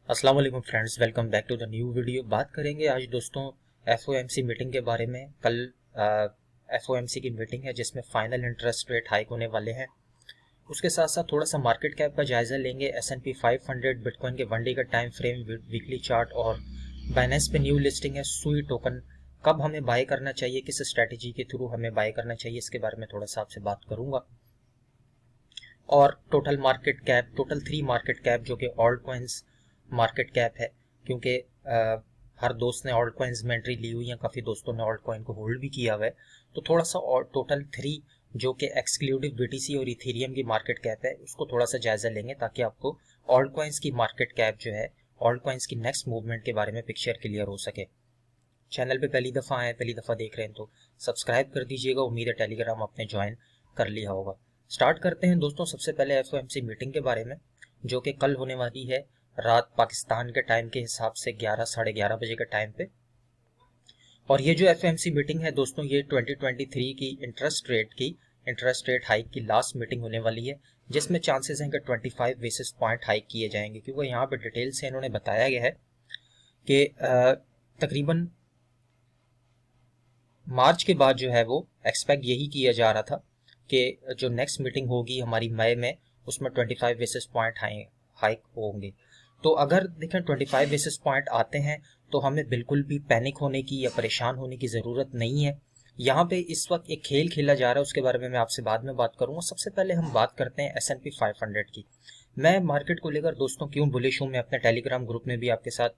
अस्सलाम वालेकुम friends, welcome back to the new video. बात करेंगे आज दोस्तों एफओएमसी मीटिंग के बारे में। कल एफओएमसी की मीटिंग है जिसमें फाइनल इंटरेस्ट रेट हाइक होने वाले हैं। उसके साथ साथ थोड़ा सा मार्केट कैप का जायजा लेंगे। एस&पी 500, बिटकॉइन के वन डे का टाइम फ्रेम, वीकली चार्ट और बाइनेंस पे न्यू लिस्टिंग है सुई टोकन। कब हमें बाय करना चाहिए, किस स्ट्रैटेजी के थ्रू हमें बाय करना चाहिए, इसके बारे में थोड़ा सा आपसे बात करूंगा। और total market cap, total 3 market cap जो कि ऑल्ट कॉइन्स मार्केट कैप है, क्योंकि हर दोस्त ने ऑल्ट कॉइन्स में एंट्री ली हुई है, काफ़ी दोस्तों ने ऑल्ट कॉइन को होल्ड भी किया हुआ है। तो थोड़ा सा और टोटल 3 जो कि एक्सक्लूसिव बीटीसी और इथेरियम की मार्केट कैप है उसको थोड़ा सा जायजा लेंगे, ताकि आपको ऑल्ट कॉइन्स की मार्केट कैप जो है, ऑल्ट कॉइन्स की नेक्स्ट मूवमेंट के बारे में पिक्चर क्लियर हो सके। चैनल पे पहली दफ़ा आए, पहली दफ़ा देख रहे हैं तो सब्सक्राइब कर दीजिएगा। उम्मीद है टेलीग्राम आपने ज्वाइन कर लिया होगा। स्टार्ट करते हैं दोस्तों सबसे पहले एफओएमसी मीटिंग के बारे में, जो कि कल होने वाली है रात पाकिस्तान के टाइम के हिसाब से 11 साढ़े 11 बजे के टाइम पे। और ये जो एफओएमसी मीटिंग है दोस्तों, ये 2023 की इंटरेस्ट रेट हाइक की लास्ट मीटिंग होने वाली है, जिसमें चांसेस हैं कि 25 बेसिस पॉइंट हाइक किए जाएंगे, क्योंकि यहाँ पे डिटेल से इन्होंने बताया गया है कि तकरीबन मार्च के बाद जो है वो एक्सपेक्ट यही किया जा रहा था कि जो नेक्स्ट मीटिंग होगी हमारी मई में, उसमें 25 बेसिस पॉइंट हाइक होंगे। तो अगर देखें 25 बेसिस पॉइंट आते हैं तो हमें बिल्कुल भी पैनिक होने की या परेशान होने की ज़रूरत नहीं है। यहाँ पे इस वक्त एक खेल खेला जा रहा है, उसके बारे में मैं आपसे बाद में बात करूँगा। सबसे पहले हम बात करते हैं एस&पी 500 की। मैं मार्केट को लेकर दोस्तों क्यों बुलिश हूँ, मैं अपने टेलीग्राम ग्रुप में भी आपके साथ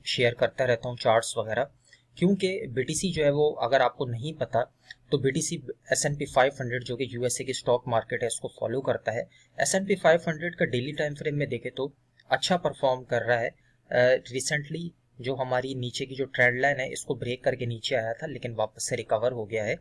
शेयर करता रहता हूँ चार्ट्स वगैरह। क्योंकि बीटीसी जो है वो, अगर आपको नहीं पता तो बीटीसी एस&पी 500 जो कि यूएसए की स्टॉक मार्केट है उसको फॉलो करता है। एस&पी 500 का डेली टाइम फ्रेम में देखें तो अच्छा परफॉर्म कर रहा है। रिसेंटली जो हमारी नीचे की जो ट्रेंड लाइन है इसको ब्रेक करके नीचे आया था, लेकिन वापस से रिकवर हो गया है।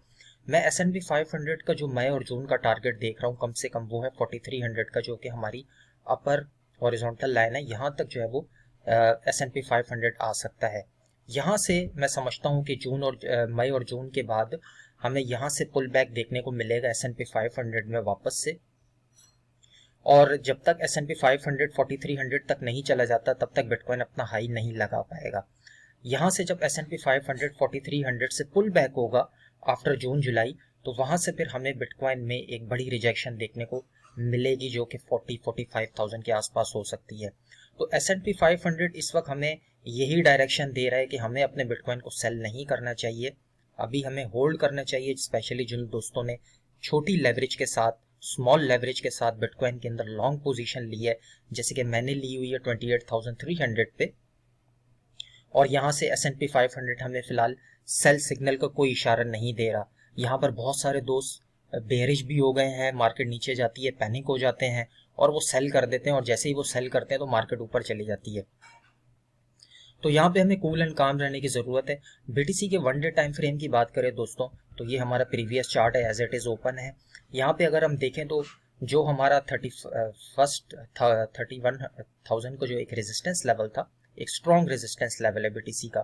मैं एस&पी 500 का जो मई और जून का टारगेट देख रहा हूँ कम से कम वो है 4300 का, जो कि हमारी अपर हॉरिजॉन्टल लाइन है। यहाँ तक जो है वो एस&पी 500 आ सकता है। यहाँ से मैं समझता हूँ कि जून और मई और जून के बाद हमें यहाँ से पुल बैक देखने को मिलेगा एस&पी 500 में वापस से। और जब तक एस&पी 500 4300 तक नहीं चला जाता तब तक बिटकॉइन अपना हाई नहीं लगा पाएगा। यहाँ से जब एस&पी 500 4300 से पुल बैक होगा आफ्टर जून जुलाई, तो वहाँ से फिर हमें बिटकॉइन में एक बड़ी रिजेक्शन देखने को मिलेगी, जो कि 40-45,000 के आसपास हो सकती है। तो एस&पी 500 इस वक्त हमें यही डायरेक्शन दे रहा है कि हमें अपने बिटकॉइन को सेल नहीं करना चाहिए, अभी हमें होल्ड करना चाहिए। स्पेशली जिन दोस्तों ने छोटी लेवरेज के साथ, स्मॉल लेवरेज के साथ बिटकॉइन के अंदर लॉन्ग पोजीशन ली है, जैसे कि मैंने ली हुई है 28,300 पे। और यहाँ से एस&पी 500 हमें फिलहाल सेल सिग्नल का कोई इशारा नहीं दे रहा। यहाँ पर बहुत सारे दोस्त बेरिश भी हो गए हैं, मार्केट नीचे जाती है पैनिक हो जाते हैं और वो सेल कर देते हैं, और जैसे ही वो सेल करते हैं तो मार्केट ऊपर चली जाती है। तो यहाँ पे हमें कूल एंड काम रहने की ज़रूरत है। बीटीसी के वन डे टाइम फ्रेम की बात करें दोस्तों, तो ये हमारा प्रीवियस चार्ट है, एज इट इज़ ओपन है। यहाँ पे अगर हम देखें तो जो हमारा 31,000 को जो एक रेजिस्टेंस लेवल था, एक स्ट्रॉन्ग रेजिस्टेंस लेवल है बीटीसी का।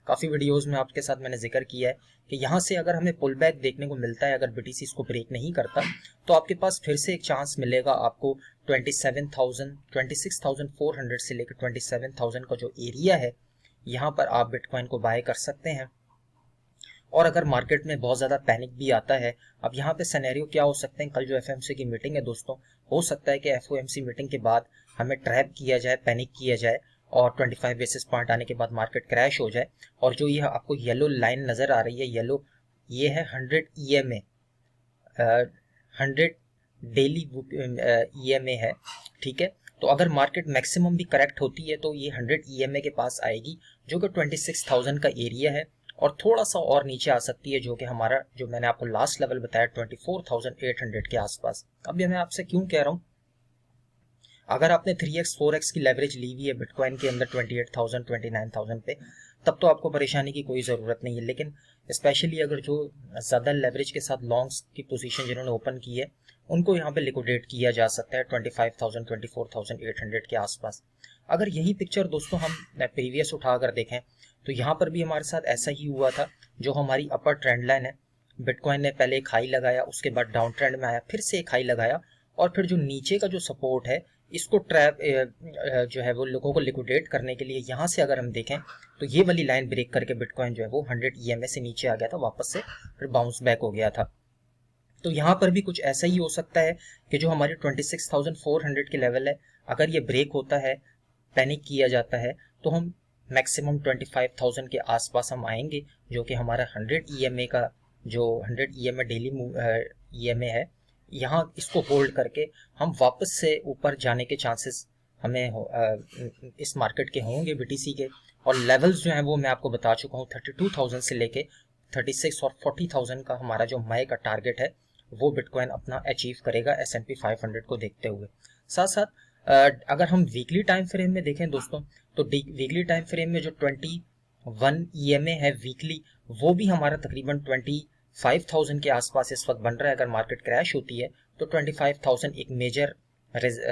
काफ़ी वीडियोस में आपके साथ मैंने जिक्र किया है कि यहाँ से अगर हमें पुल बैक देखने को मिलता है, अगर बीटीसी इसको ब्रेक नहीं करता, तो आपके पास फिर से एक चांस मिलेगा आपको 26,400 से लेकर 27,000 का जो एरिया है, यहाँ पर आप बिटकॉइन को बाय कर सकते हैं। और अगर मार्केट में बहुत ज़्यादा पैनिक भी आता है, अब यहाँ पे सिनेरियो क्या हो सकते हैं, कल जो एफओएमसी की मीटिंग है दोस्तों, हो सकता है कि एफओएमसी मीटिंग के बाद हमें ट्रैप किया जाए, पैनिक किया जाए और 25 बेसिस पॉइंट आने के बाद मार्केट क्रैश हो जाए। और जो ये आपको येलो लाइन नज़र आ रही है, येलो, ये है 100 EMA, 100 डेली EMA है, ठीक है। तो अगर मार्केट मैक्सिमम भी करेक्ट होती है तो ये 100 EMA के पास आएगी, जो कि 26,000 का एरिया है, और थोड़ा सा और नीचे आ सकती है, जो कि हमारा, जो मैंने आपको लास्ट लेवल बताया 24,800 के आसपास। अब ये मैं आपसे क्यों कह रहा हूँ, अगर आपने 3x 4x की लेवरेज ली हुई है बिटकॉइन के अंदर 28,000 29,000 पे, तब तो आपको परेशानी की कोई ज़रूरत नहीं है। लेकिन स्पेशली अगर जो ज़्यादा लेवरेज के साथ लॉन्ग्स की पोजीशन जिन्होंने ओपन की है, उनको यहाँ पे लिक्विडेट किया जा सकता है 25,000 24,800 के आसपास। अगर यही पिक्चर दोस्तों हम प्रीवियस उठाकर देखें तो यहाँ पर भी हमारे साथ ऐसा ही हुआ था। जो हमारी अपर ट्रेंड लाइन है, बिटकॉइन ने पहले एक हाई लगाया, उसके बाद डाउन ट्रेंड में आया, फिर से एक हाई लगाया, और फिर जो नीचे का जो सपोर्ट है इसको ट्रैप जो है वो लोगों को लिक्विडेट करने के लिए यहाँ से अगर हम देखें तो ये वाली लाइन ब्रेक करके बिटकॉइन जो है वो 100 EMA से नीचे आ गया था, वापस से फिर बाउंस बैक हो गया था। तो यहाँ पर भी कुछ ऐसा ही हो सकता है कि जो हमारे 26,400 के लेवल है, अगर ये ब्रेक होता है, पैनिक किया जाता है, तो हम मैक्सिमम 25,000 के आसपास हम आएंगे, जो कि हमारा 100 EMA का जो 100 EMA डेली EMA है, यहाँ इसको होल्ड करके हम वापस से ऊपर जाने के चांसेस हमें इस मार्केट के होंगे BTC के। और लेवल्स जो हैं वो मैं आपको बता चुका हूँ, 32,000 से लेके 36 और 40,000 का हमारा जो मई का टारगेट है वो बिटकॉइन अपना अचीव करेगा S&P 500 को देखते हुए। साथ साथ अगर हम वीकली टाइम फ्रेम में देखें दोस्तों, तो वीकली टाइम फ्रेम में जो 21 EMA है वीकली, वो भी हमारा तकरीबन 25,000 के आसपास इस वक्त बन रहा है। अगर मार्केट क्रैश होती है तो 25,000 एक मेजर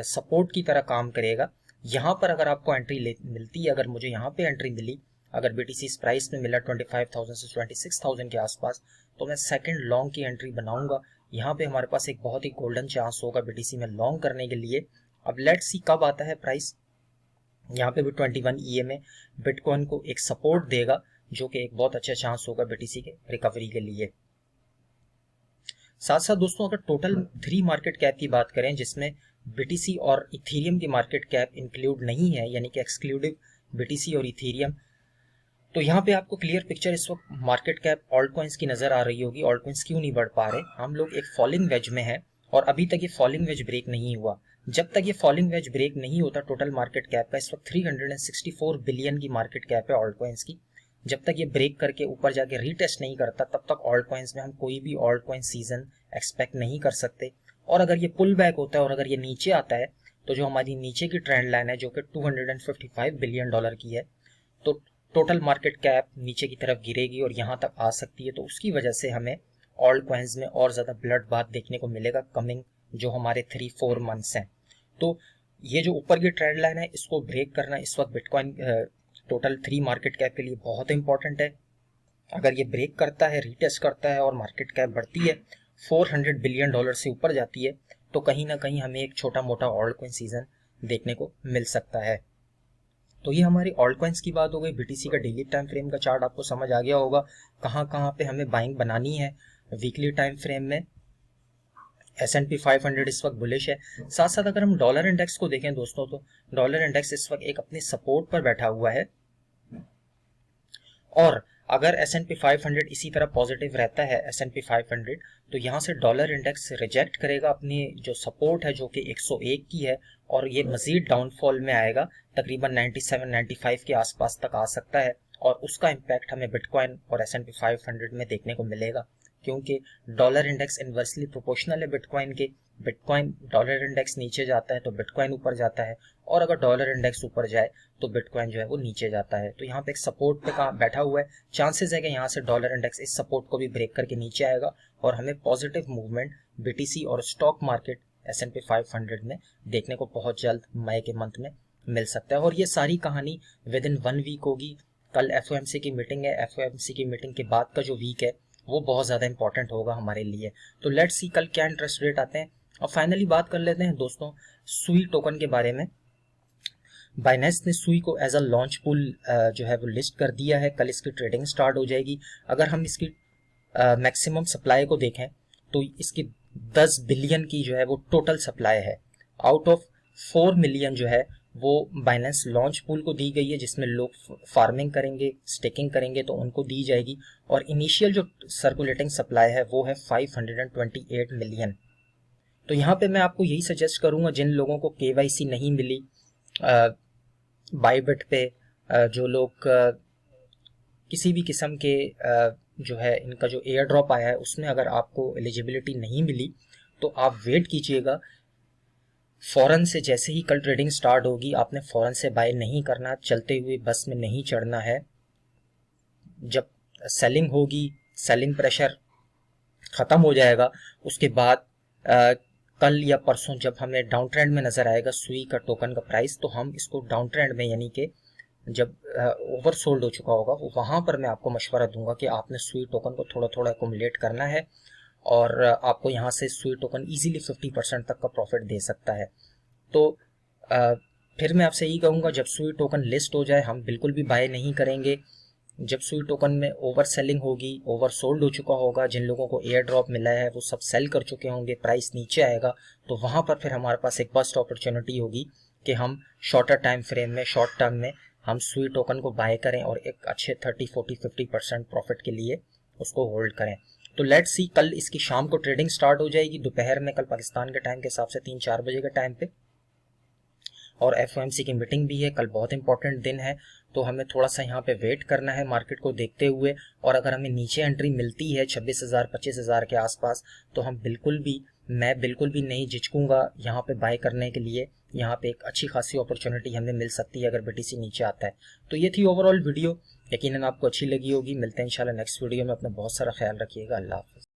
सपोर्ट की तरह काम करेगा। यहाँ पर अगर आपको एंट्री मिलती है, अगर मुझे यहाँ पे एंट्री मिली, अगर BTC इस प्राइस में मिला 25,000 से 26,000 के आसपास, तो मैं सेकंड लॉन्ग की एंट्री बनाऊंगा। यहाँ पे हमारे पास एक बहुत ही गोल्डन चांस होगा BTC में लॉन्ग करने के लिए। अब लेट्स सी कब आता है प्राइस। यहाँ पे भी 21 EMA बिटकॉइन को एक सपोर्ट देगा, जो कि एक बहुत अच्छा चांस होगा BTC के रिकवरी के लिए। साथ साथ दोस्तों अगर टोटल 3 मार्केट कैप की बात करें, जिसमें BTC और इथेरियम की मार्केट कैप इंक्लूड नहीं है, यानी कि एक्सक्लूडिव BTC और इथेरियम, तो यहाँ पे आपको क्लियर पिक्चर इस वक्त मार्केट कैप ऑल्ट कॉइन्स की नजर आ रही होगी। ऑल्ट कॉइन्स क्यों नहीं बढ़ पा रहे, हम लोग एक फॉलिंग वेज में है और अभी तक ये फॉलिंग वेज ब्रेक नहीं हुआ। जब तक ये फॉलिंग वेज ब्रेक नहीं होता, टोटल मार्केट कैप का इस वक्त 364 बिलियन की मार्केट कैप है ऑल्ट कॉइन्स की। जब तक ये ब्रेक करके ऊपर जाके रीटेस्ट नहीं करता, तब तक ऑल्ट कॉइन्स में हम कोई भी ऑल्ट कॉइन सीजन एक्सपेक्ट नहीं कर सकते। और अगर ये पुल बैक होता है और अगर ये नीचे आता है, तो जो हमारी नीचे की ट्रेंड लाइन है जो कि $255 बिलियन की है, तो टोटल मार्केट कैप नीचे की तरफ गिरेगी और यहाँ तक आ सकती है। तो उसकी वजह से हमें ऑल्ट कॉइन्स में और ज़्यादा ब्लड बाथ देखने को मिलेगा कमिंग जो हमारे 3-4 मंथ्स हैं। तो ये जो ऊपर की ट्रेंड लाइन है, इसको ब्रेक करना इस वक्त बिटकॉइन टोटल 3 मार्केट कैप के लिए बहुत इंपॉर्टेंट है। अगर ये ब्रेक करता है, रीटेस्ट करता है और मार्केट कैप बढ़ती है, $400 बिलियन से ऊपर जाती है, तो कहीं ना कहीं हमें एक छोटा मोटा ऑल्ट कॉइन सीजन देखने को मिल सकता है। तो ये हमारी ऑल्ट कॉइन्स की बात हो गई। BTC का डेली टाइम फ्रेम का चार्ट आपको समझ आ गया होगा, कहाँ कहाँ पे हमें बाइंग बनानी है। वीकली टाइम फ्रेम में S&P 500 इस वक्त बुलिश है। साथ साथ अगर हम डॉलर इंडेक्स को देखें दोस्तों, तो डॉलर इंडेक्स इस वक्त एक अपने सपोर्ट पर बैठा हुआ है, और अगर S&P 500 इसी तरह पॉजिटिव रहता है S&P 500, तो यहाँ से डॉलर इंडेक्स रिजेक्ट करेगा अपनी जो सपोर्ट है जो कि 101 की है, और ये मजीद डाउनफॉल में आएगा, तकरीबन 97-95 के आसपास तक आ सकता है। और उसका इम्पैक्ट हमें बिटकॉइन और S&P 500 में देखने को मिलेगा, क्योंकि डॉलर इंडेक्स इन्वर्सली प्रोपोर्शनल है बिटकॉइन के। बिटकॉइन डॉलर इंडेक्स नीचे जाता है तो बिटकॉइन ऊपर जाता है, और अगर डॉलर इंडेक्स ऊपर जाए तो बिटकॉइन जो है वो नीचे जाता है। तो यहाँ पे एक सपोर्ट पे बैठा हुआ है, चांसेस है कि यहाँ से डॉलर इंडेक्स इस सपोर्ट को भी ब्रेक करके नीचे आएगा और हमें पॉजिटिव मूवमेंट BTC और स्टॉक मार्केट S&P 500 में देखने को बहुत जल्द मई के मंथ में मिल सकता है। और ये सारी कहानी विद इन 1 वीक होगी। कल FOMC की मीटिंग है, FOMC की मीटिंग के बाद का जो वीक है वो बहुत ज़्यादा इंपॉर्टेंट होगा हमारे लिए। तो लेट्स सी कल क्या इंटरेस्ट रेट आते हैं। और फाइनली बात कर लेते हैं दोस्तों सुई टोकन के बारे में। बाइनेंस ने सुई को एज अ लॉन्च पूल जो है वो लिस्ट कर दिया है, कल इसकी ट्रेडिंग स्टार्ट हो जाएगी। अगर हम इसकी मैक्सिमम सप्लाई को देखें तो इसकी 10 बिलियन की जो है वो टोटल सप्लाई है। आउट ऑफ 4 मिलियन जो है वो बाइनेंस लॉन्च पूल को दी गई है, जिसमें लोग फार्मिंग करेंगे, स्टेकिंग करेंगे तो उनको दी जाएगी। और इनिशियल जो सर्कुलेटिंग सप्लाई है वो है 528 मिलियन। तो यहाँ पे मैं आपको यही सजेस्ट करूँगा, जिन लोगों को KYC नहीं मिली बाईबिट पे, जो लोग किसी भी किस्म के जो है इनका जो एयर ड्रॉप आया है उसमें अगर आपको एलिजिबिलिटी नहीं मिली, तो आप वेट कीजिएगा। फ़ौरन से जैसे ही कल ट्रेडिंग स्टार्ट होगी, आपने फ़ौरन से बाय नहीं करना, चलते हुए बस में नहीं चढ़ना है। जब सेलिंग होगी, सेलिंग प्रेशर ख़त्म हो जाएगा, उसके बाद कल या परसों जब हमें डाउन ट्रेंड में नज़र आएगा सुई का टोकन का प्राइस, तो हम इसको डाउन ट्रेंड में, यानी कि जब ओवर सोल्ड हो चुका होगा, वहाँ पर मैं आपको मशवरा दूंगा कि आपने सुई टोकन को थोड़ा थोड़ा एकुमुलेट करना है, और आपको यहाँ से सुई टोकन इजीली 50% तक का प्रॉफिट दे सकता है। तो फिर मैं आपसे यही कहूँगा, जब सुई टोकन लिस्ट हो जाए हम बिल्कुल भी बाय नहीं करेंगे। जब सुई टोकन में ओवर सेलिंग होगी, ओवर सोल्ड हो चुका होगा, जिन लोगों को एयर ड्रॉप मिला है वो सब सेल कर चुके होंगे, प्राइस नीचे आएगा, तो वहाँ पर फिर हमारे पास एक बस्ट अपॉर्चुनिटी होगी कि हम शॉर्टर टाइम फ्रेम में, शॉर्ट टर्म में हम सुई टोकन को बाय करें और एक अच्छे 30-40-50% प्रॉफिट के लिए उसको होल्ड करें। तो लेट्स सी, कल इसकी शाम को ट्रेडिंग स्टार्ट हो जाएगी दोपहर में, कल पाकिस्तान के टाइम के हिसाब से 3-4 बजे के टाइम पे, और एफओएमसी की मीटिंग भी है कल, बहुत इंपॉर्टेंट दिन है। तो हमें थोड़ा सा यहाँ पे वेट करना है मार्केट को देखते हुए, और अगर हमें नीचे एंट्री मिलती है 26,000-25,000 के आसपास, तो मैं बिल्कुल भी नहीं झिझकूंगा यहाँ पे बाय करने के लिए। यहाँ पे एक अच्छी खासी अपॉर्चुनिटी हमें मिल सकती है अगर बीटीसी नीचे आता है। तो ये थी ओवरऑल वीडियो, यकीनन आपको अच्छी लगी होगी। मिलते हैं इंशाल्लाह नेक्स्ट वीडियो में। अपना बहुत सारा ख्याल रखिएगा। अल्लाह हाफ़िज़।